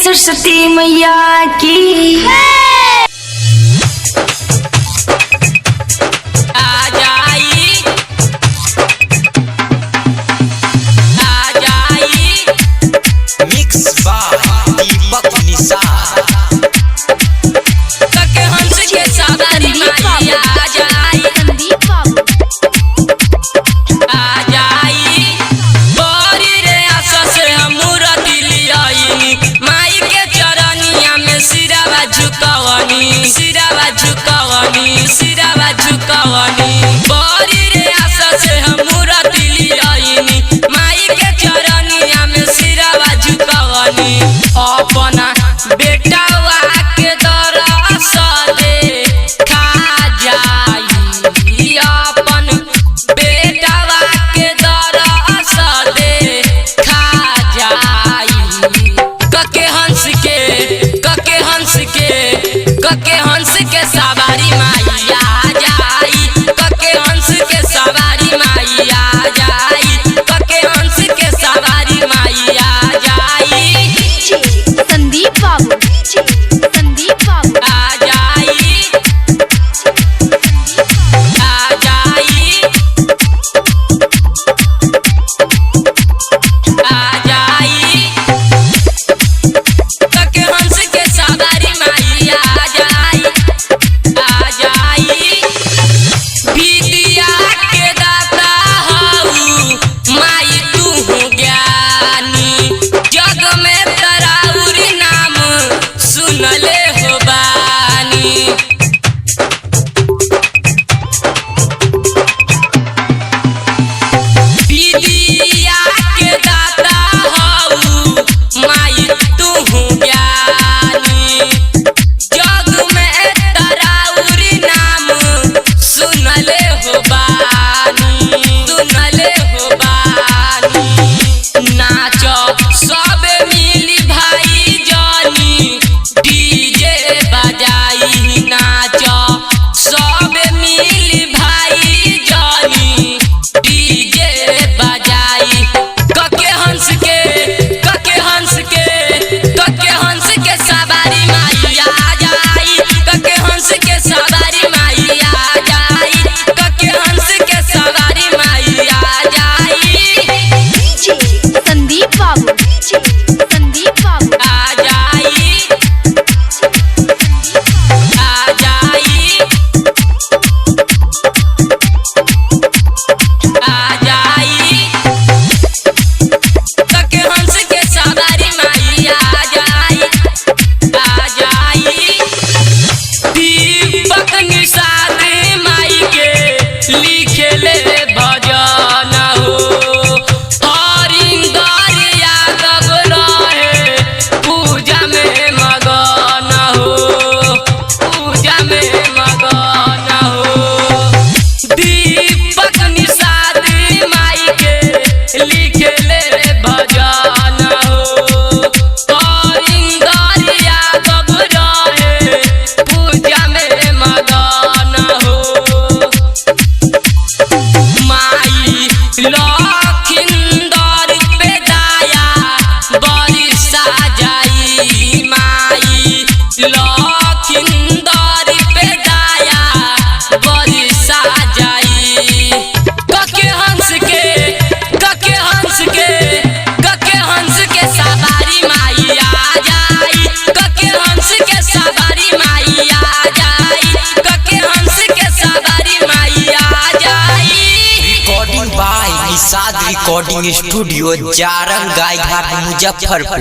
सरस्वती मैया की। सिरावा झुकावनी बड़ी रे आशा से हम मूर्ति लियाइनी माई के चरनिया में सिरावा झुकावनी अपना बेटावा के दरस दे खा जाई अपन बेटावा के दरस दे खा जाई कके हंस के सवारी माइया जाई कके हंस के सवारी माइया जाई कके हंस के सवारी माइया जाई संदीप बाबू आ जाई कके हंस के सवारी माइया जाई विद्या के दाता हऊ माई तू ज्ञानी जग में तराउरी नाम सुनले हो बानी विद्या के दाता हऊ माई तू ज्ञानी जग में तराउरी नाम सुनले हो बानी नाचो सब मिली भाई जानी डीजे बजाई नाचो सब मिली भाई जानी डीजे बजाई कके हंस के सवारी माइया जाई कके हंस के सवारी माइया जाई कके हंस के सवारी माइया जाई संदीप बाबू आ जाई कके हंस के सवारी माइया जाई दीपक निषाद माई के लिखेले भजन हो हरिंदर यादव रहे पूजा में मगन हो दीपक निषाद माई के लिखेले भजन हो हरिंदर यादव रहे पूजा में मगन हो माई लखिंदर पे दाया बड़ी साजाई माई लखिंदर पे दाया बड़ी साजाई कके हंस के सवारी माइया जाई कके हंस के सवारी माइया जाई कके हंस के सवारी माइया जाई। Recording by Nishad recording studio Jarang Gaighat Muzaffarpur.